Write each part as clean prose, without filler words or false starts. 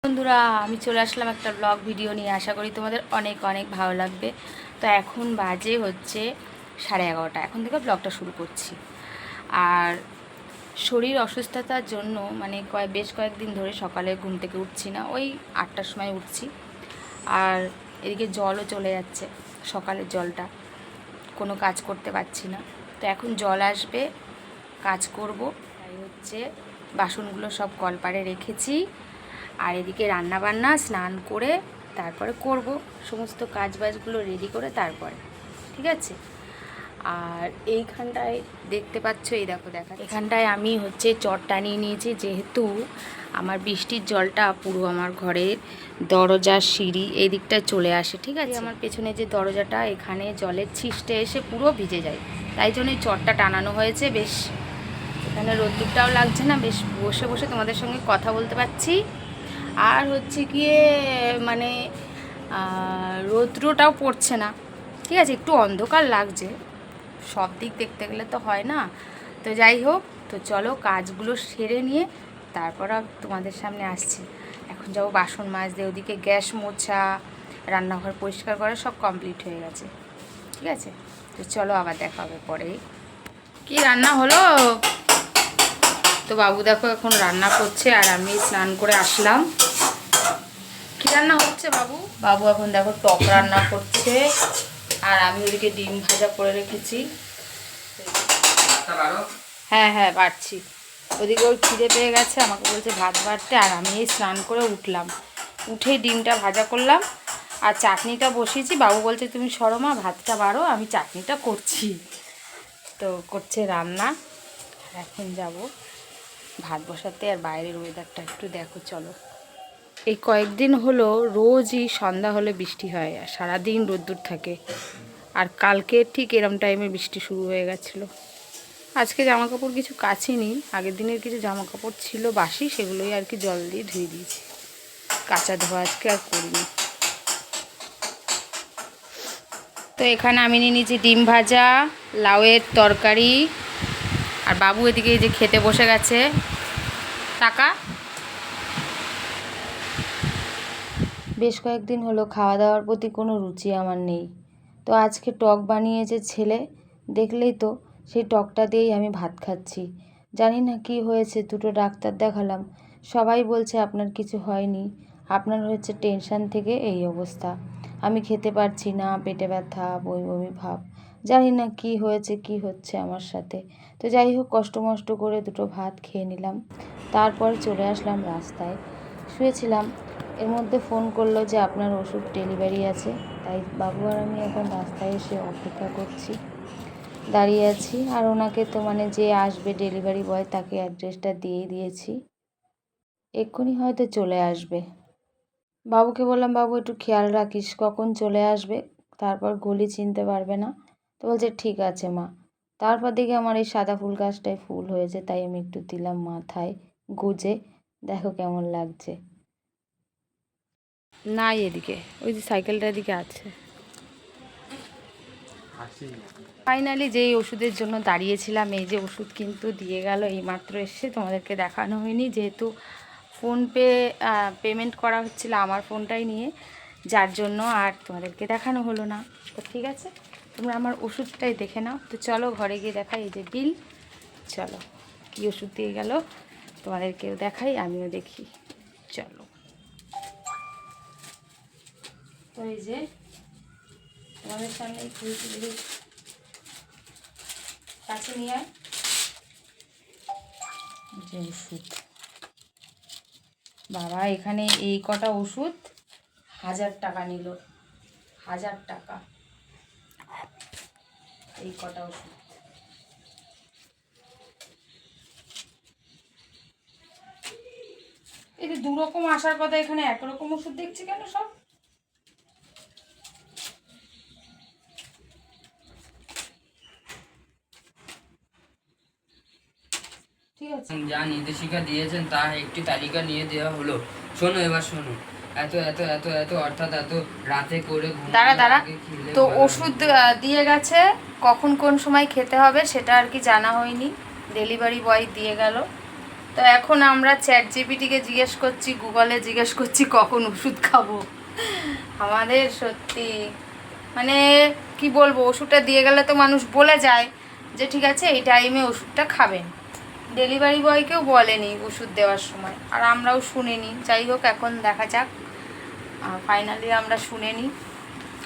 বন্ধুরা, আমি চলে আসলাম একটা ব্লগ ভিডিও নিয়ে। আশা করি তোমাদের অনেক অনেক ভালো লাগবে। তো এখন বাজে হচ্ছে 11:30। এখন থেকে ব্লগটা শুরু করছি। আর শরীর অসুস্থতার জন্য মানে বেশ কয়েকদিন ধরে সকালে ঘুম থেকে উঠছি না, ওই 8টার সময় উঠছি। আর এদিকে জলও চলে যাচ্ছে, সকালের জলটা, কোনো কাজ করতে পারছি না। তো এখন জল আসবে, কাজ করব। তাই হচ্ছে বাসনগুলো সব কলপাড়ে রেখেছি। আর এদিকে রান্না বান্না স্নান করে তারপরে করব, সমস্ত কাজ বাজগুলো রেডি করে তারপরে, ঠিক আছে। আর এইখানটায় দেখতে পাচ্ছ, এই দেখো এখানটায় আমি হচ্ছে চটটা নিয়ে নিয়েছি, যেহেতু আমার বৃষ্টির জলটা পুরো আমার ঘরের দরজা সিঁড়ি এই দিকটায় চলে আসে, ঠিক আছে। আমার পেছনে যে দরজাটা, এখানে জলের ছিষ্টে এসে পুরো ভিজে যায়, তাই জন্যই চটটা টানানো হয়েছে। বেশ এখানে রোদ্দুরটাও লাগছে না, বেশ বসে বসে তোমাদের সঙ্গে কথা বলতে পারছি। আর হচ্ছে গিয়ে মানে রৌদ্রটাও পড়ছে না, ঠিক আছে। একটু অন্ধকার লাগছে, সব দিক দেখতে গেলে তো হয় না। তো যাই হোক, তো চলো কাজগুলো সেরে নিয়ে তারপর তোমাদের সামনে আসছি। এখন যাবো বাসন মাজতে, ওদিকে গ্যাস মোছা, রান্নাঘর পরিষ্কার করা সব কমপ্লিট হয়ে গেছে, ঠিক আছে। তো চলো আবার দেখা হবে পরে। কি রান্না হলো? তো বাবু দেখো এখন রান্না করছে, আর আমি স্নান করে আসলাম। কি রান্না হচ্ছে বাবু? বাবু এখন দেখো টক রান্না করছে, আর আমি ওদিকে ডিম ভাজা করে রেখেছি। হ্যাঁ হ্যাঁ বাড়ছি। ওদিকে ওর খিদে পেয়ে গেছে, আমাকে বলছে ভাত বাড়তে। আর আমি এই স্নান করে উঠলাম, উঠেই ডিমটা ভাজা করলাম আর চাটনিটা বসিয়েছি। বাবু বলছে তুমি সরো মা, ভাতটা বাড়ো, আমি চাটনিটা করছি। তো করছে রান্না। এখন যাব ভাত বসাতে। আর বাইরের ওয়েদারটা একটু দেখো, চলো। এই কয়েকদিন হলো রোজই সন্ধ্যা হলে বৃষ্টি হয়, আর সারাদিন রোদ্দুর থাকে। আর কালকে ঠিক এরম টাইমে বৃষ্টি শুরু হয়ে গেছিলো। আজকে জামাকাপড় কিছু কাচিনি, আগের দিনের কিছু জামাকাপড় ছিল বাসি, সেগুলোই আর কি জল দিয়ে ধুয়ে দিয়েছি। কাঁচা ধোয়া আজকে আর করিনি। তো এখানে আমি নিয়ে নিয়েছি ডিম ভাজা, লাউয়ের তরকারি। আর বাবু এদিকে এই যে খেতে বসে গেছে। টাকা বেশ কয়েকদিন হলো খাওয়া দাওয়ার প্রতি কোনো রুচি আমার নেই। তো আজকে টক বানিয়েছে ছেলে, দেখলেই তো, সেই টকটা দিয়েই আমি ভাত খাচ্ছি। জানি না কি হয়েছে, দুটো ডাক্তার দেখালাম, সবাই বলছে আপনার কিছু হয়নি, আপনার হচ্ছে টেনশান থেকে এই অবস্থা। আমি খেতে পারছি না, পেটে ব্যথা, বমি বমি ভাব, জানি না কি হয়েছে কি হচ্ছে আমার সাথে। তো যাই হোক, কষ্ট মষ্ট করে দুটো ভাত খেয়ে নিলাম, তারপর চলে আসলাম রাস্তায়। শুয়েছিলাম, এর মধ্যে ফোন করলো যে আপনার ওষুধ ডেলিভারি আছে। তাই বাবু আর আমি এখন রাস্তায় এসে অপেক্ষা করছি, দাঁড়িয়ে আছি। আর ওনাকে তো মানে যে আসবে ডেলিভারি বয়, তাকে অ্যাড্রেসটা দিয়েই দিয়েছি, এক্ষুনি হয়তো চলে আসবে। বাবুকে বললাম বাবু একটু খেয়াল রাখিস কখন চলে আসবে, তারপর গলি চিনতে পারবে না। তো বলছে ঠিক আছে মা। তারপর দেখি আমার এই সাদা ফুল গাছটায় ফুল হয়েছে, তাই আমি একটু দিলাম মাথায় গুজে, দেখো কেমন লাগছে। নাই এদিকে, ওই যে সাইকেলটা এদিকে আছে। ফাইনালি যেই ওষুধের জন্য দাঁড়িয়েছিলাম, এই যে ওষুধ কিন্তু দিয়ে গেল এইমাত্র এসে। তোমাদেরকে দেখানো হয়নি, যেহেতু ফোনপে পেমেন্ট করা হচ্ছিল আমার ফোনটাই নিয়ে, যার জন্য আর তোমাদেরকে দেখানো হলো না। তো ঠিক আছে, তোমরা আমার ওষুধটাই দেখে নাও। তো চলো ঘরে গিয়ে দেখাই, এই যে বিল। চলো, কী ওষুধ দিয়ে গেল তোমাদেরকেও দেখাই, আমিও দেখি, চলো। তো এই যে তোমাদের সামনে খুলতে কাছে নিয়ে আয়, যে ওষুধ। বাবা, এখানে এই কটা ওষুধ 1000 টাকা নিল, 1000 টাকা এই কটা ওষুধ। এই যে 2 রকম আসার কথা, এখানে একরকম ওষুধ দেখছি কেন সব? যা নির্দেশিকা দিয়েছেন তা একটি তালিকা নিয়ে দেওয়া হলো। শোনো, এবার শোনো। এত এত এত এত অর্থাৎ এত রাতে করে দাঁড়া। তো ওষুধ দিয়ে গেছে, কখন কোন সময় খেতে হবে সেটা আর কি জানা হয়নি, ডেলিভারি বয় দিয়ে গেল। তো এখন আমরা চ্যাট জিপিটিকে জিজ্ঞেস করছি, গুগলে জিজ্ঞেস করছি কখন ওষুধ খাবো। আমাদের সত্যি মানে কি বলবো, ওষুধটা দিয়ে গেলে তো মানুষ বলে যায় যে ঠিক আছে এই টাইমে ওষুধটা খাবেন। ডেলিভারি বয়কেও বলেনি ওষুধ দেওয়ার সময়, আর আমরাও শুনিনি। যাই হোক, এখন দেখা যাক, ফাইনালি আমরা শুনে নিই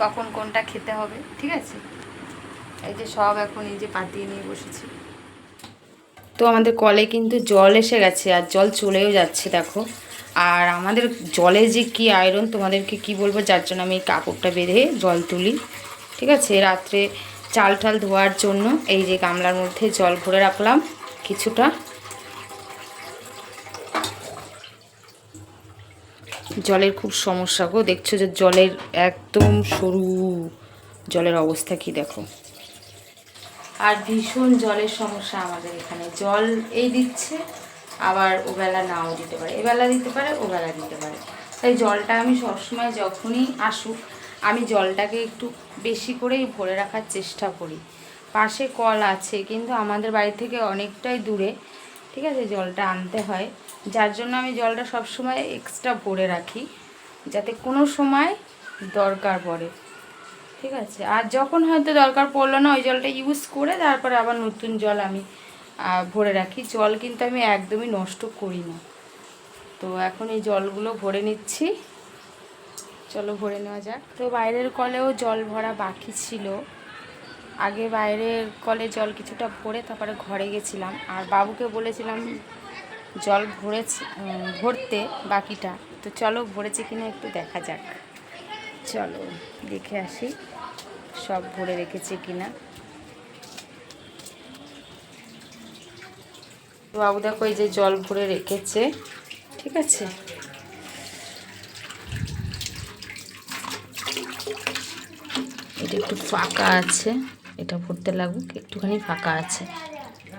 কখন কোনটা খেতে হবে। ঠিক আছে, এই যে সব এখন এই যে পাতিয়ে নিয়ে বসেছি। তো আমাদের কলে কিন্তু জল এসে গেছে, আর জল চলেও যাচ্ছে দেখো। আর আমাদের জলে যে কি আয়রন তোমাদেরকে কি বলবো, যার জন্য আমি এই কাপড়টা বেঁধে জল তুলি। ঠিক আছে, রাত্রে চাল টাল ধোয়ার জন্য এই যে গামলার মধ্যে জল ভরে রাখলাম কিছুটা। জলের খুব সমস্যা গো, দেখছো যে জলের একদম সরু, জলের অবস্থা কি দেখো। আর ভীষণ জলের সমস্যা আমাদের এখানে। জল এই দিচ্ছে, আবার ওবেলা নাও দিতে পারে, এবেলা দিতে পারে, ওবেলা দিতে পারে। তাই জলটা আমি সবসময় যখনই আসুক আমি জলটাকে একটু বেশি করেই ভরে রাখার চেষ্টা করি। পাশে কল আছে কিন্তু আমাদের বাড়ি থেকে অনেকটাই দূরে, ঠিক আছে, জলটা আনতে হয়। যার জন্য আমি জলটা সবসময় এক্সট্রা ভরে রাখি, যাতে কোনো সময় দরকার পড়ে। ঠিক আছে, আর যখন হয়তো দরকার পড়লো না ওই জলটা ইউজ করে তারপরে আবার নতুন জল আমি ভরে রাখি। জল কিন্তু আমি একদমই নষ্ট করি না। তো এখন এই জলগুলো ভরে নিচ্ছি, চলো ভরে নেওয়া যাক। তো বাইরের কলেও জল ভরা বাকি ছিল। আগে বাইরের কলে জল কিছুটা ভরে তারপরে ঘরে গেছিলাম, আর বাবুকে বলেছিলাম জল ভরতে বাকিটা। তো চলো ভরেছে কিনা একটু দেখা যাক, চলো দেখে আসি সব ভরে রেখেছে কিনা। বাবু দেখো এই যে জল ভরে রেখেছে। ঠিক আছে, এটা একটু ফাঁকা আছে, এটা ভরতে লাগুক, একটুখানি ফাঁকা আছে,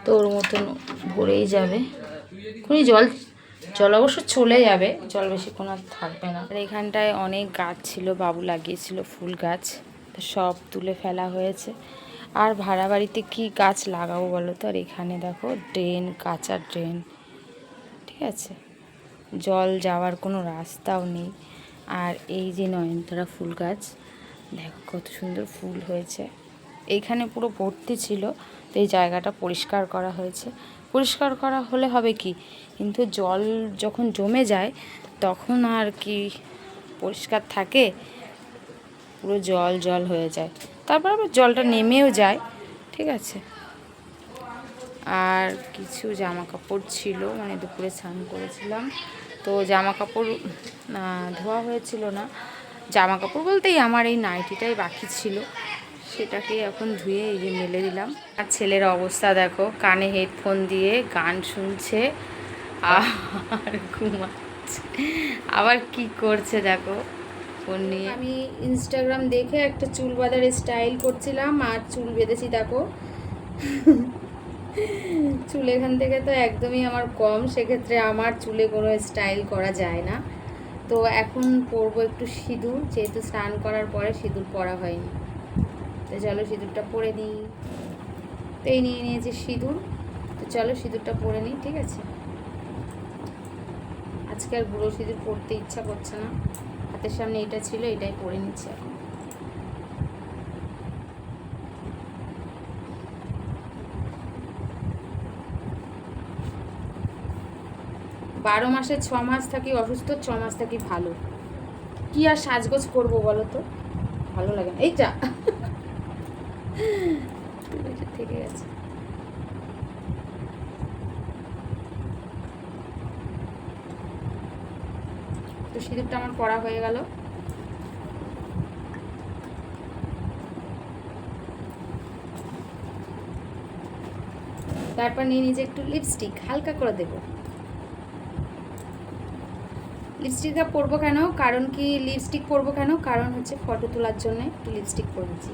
তো ওর মতন ভরেই যাবে। এখনই জল অবশ্য চলে যাবে, জল বেশিক্ষণ আর থাকবে না। আর এখানটায় অনেক গাছ ছিল, বাবু লাগিয়েছিল ফুল গাছ, তো সব তুলে ফেলা হয়েছে। আর ভাড়া বাড়িতে কী গাছ লাগাবো বলো তো। আর এখানে দেখো ড্রেন, কাঁচা ড্রেন, ঠিক আছে, জল যাওয়ার কোনো রাস্তাও নেই। আর এই যে নয়নতারা ফুল গাছ দেখো কত সুন্দর ফুল হয়েছে। এইখানে পুরো ভর্তি ছিল, তো এই জায়গাটা পরিষ্কার করা হয়েছে। পরিষ্কার করা হলে হবে কি, কিন্তু জল যখন জমে যায় তখন আর কি পরিষ্কার থাকে, পুরো জল জল হয়ে যায়। তারপর আবার জলটা নেমেও যায়। ঠিক আছে, আর কিছু জামা কাপড় ছিল, মানে দুপুরে স্নান করেছিলাম তো জামা কাপড় ধোয়া হয়েছিল না। জামা কাপড় বলতেই আমার এই নাইটিটাই বাকি ছিল, সেটাকে এখন ধুয়ে এই যে মেলে দিলাম। আর ছেলের অবস্থা দেখো, কানে হেডফোন দিয়ে গান শুনছে আর ঘুমাচ্ছে। আবার কি করছে দেখো ফোন নিয়ে। আমি ইনস্টাগ্রাম দেখে একটা চুল বাঁধার স্টাইল করছিলাম, আর চুল বেঁধেছি দেখো। চুল এখান থেকে তো একদমই আমার কম, সেক্ষেত্রে আমার চুলে কোনো স্টাইল করা যায় না। তো এখন পরবো একটু সিঁদুর, যেহেতু স্নান করার পরে সিঁদুর পরা হয়নি। তো চলো সিঁদুরটা পরে নিই। তো এই নিয়ে নিয়েছি সিঁদুর, তো চলো সিঁদুরটা পরে নিই। ঠিক আছে, আজকে আর গুঁড়ো সিঁদুর পরতে ইচ্ছা করছে না, হাতের সামনে এটা ছিল, এটাই পরে নিচ্ছি এখন। বারো মাসে 6 মাস থাকি অসুস্থ, 6 মাস থাকি ভালো। কি আর সাজগোজ করবো বলো তো, ভালো লাগে না। এইটা থেকে গেছে। তো সিঁদুরটা আমার পরা হয়ে গেল। তারপর নিয়ে নিজে একটু লিপস্টিক হালকা করে দেবো। লিপস্টিকটা পরবো কেন, কারণ কি লিপস্টিক পরবো কেন, কারণ হচ্ছে ফটো তোলার জন্য একটু লিপস্টিক পরেছি।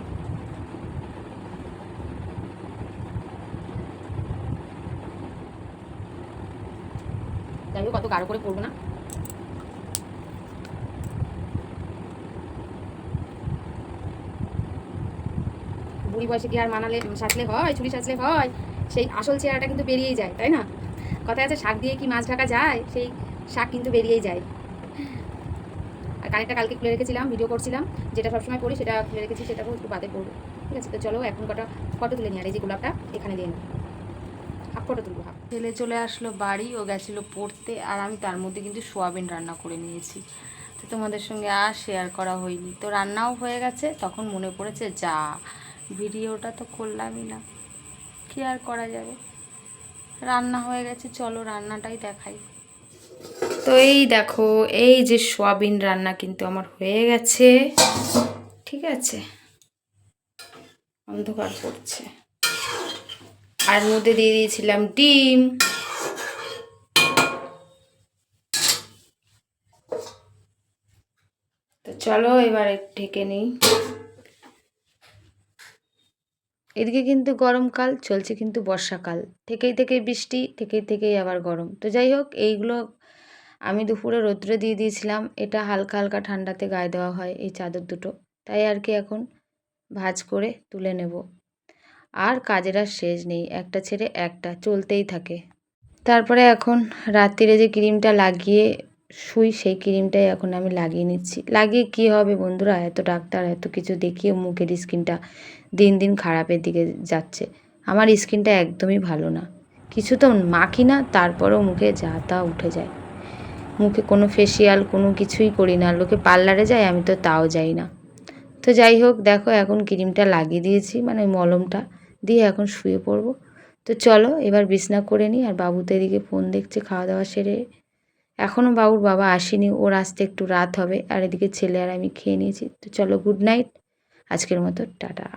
যাই হোক, কত গাঢ় করে পরবো না। বুড়ি বয়সে কি আর মানালে সাজলে হয়, চুড়ি সাজলে হয়, সেই আসল চেহারাটা কিন্তু বেরিয়েই যায়, তাই না? কথা আছে শাক দিয়ে কি মাছ ঢাকা যায়, সেই শাক কিন্তু বেরিয়েই যায়। আর কানেরটা কালকে খুলে রেখেছিলাম, ভিডিও করছিলাম, যেটা সবসময় করি সেটা খুলে রেখেছি, সেটাও একটু বাদে করবো। ঠিক আছে, তো চলো এখন কটা ফটো তুলে নিই। আর এই যে গোলাপটা এখানে দিয়ে নিই, হাফ ফটো তুলবো হাফ। ছেলে চলে আসলো বাড়ি, ও গেছিলো পড়তে, আর আমি তার মধ্যে কিন্তু সোয়াবিন রান্না করে নিয়েছি। তো তোমাদের সঙ্গে আর শেয়ার করা হয়নি, তো রান্নাও হয়ে গেছে। তখন মনে পড়েছে যা ভিডিওটা তো করলামই না, কী আর করা যাবে, রান্না হয়ে গেছে, চলো রান্নাটাই দেখাই। তো এই দেখো, এই যে সোয়াবিন রান্না কিন্তু আমার হয়ে গেছে। ঠিক আছে, অন্ধকার পড়ছে। আর মধ্যে দিয়ে দিয়েছিলাম ডিম। তো চলো এবার ঢেকে নিই। এদিকে কিন্তু গরমকাল চলছে, কিন্তু বর্ষাকাল, থেকেই থেকেই বৃষ্টি, থেকেই থেকেই আবার গরম। তো যাই হোক, এইগুলো আমি দুপুরে রৌদ্রে দিয়ে দিয়েছিলাম, এটা হালকা হালকা ঠান্ডাতে গায়ে দেওয়া হয় এই চাদর দুটো, তাই আর কি এখন ভাঁজ করে তুলে নেব। আর কাজের আর শেষ নেই, একটা ছেড়ে একটা চলতেই থাকে। তারপরে এখন রাত্রিরে যে ক্রিমটা লাগিয়ে শুই, সেই ক্রিমটাই এখন আমি লাগিয়ে নিচ্ছি। লাগিয়ে কি হবে বন্ধুরা, এত ডাক্তার এত কিছু দেখিয়ে মুখের স্কিনটা দিন দিন খারাপের দিকে যাচ্ছে। আমার স্কিনটা একদমই ভালো না, কিছু তো মাখি না, তারপরেও মুখে যা তা উঠে যায়। মুখে কোনো ফেসিয়াল কোনো কিছুই করি না, লোকে পার্লারে যায়, আমি তো তাও যাই না। তো যাই হোক, দেখো এখন ক্রিমটা লাগিয়ে দিয়েছি, মানে মলমটা দিয়ে এখন শুয়ে পড়বো। তো চলো এবার বিছনা করে নিই। আর বাবু তো এদিকে ফোন দেখছে খাওয়া দাওয়া সেরে। এখনও বাবুর বাবা আসেনি, ওর আসতে একটু রাত হবে। আর এদিকে ছেলে আর আমি খেয়ে নিয়েছি। তো চলো, গুড নাইট, আজকের মতো টাটা।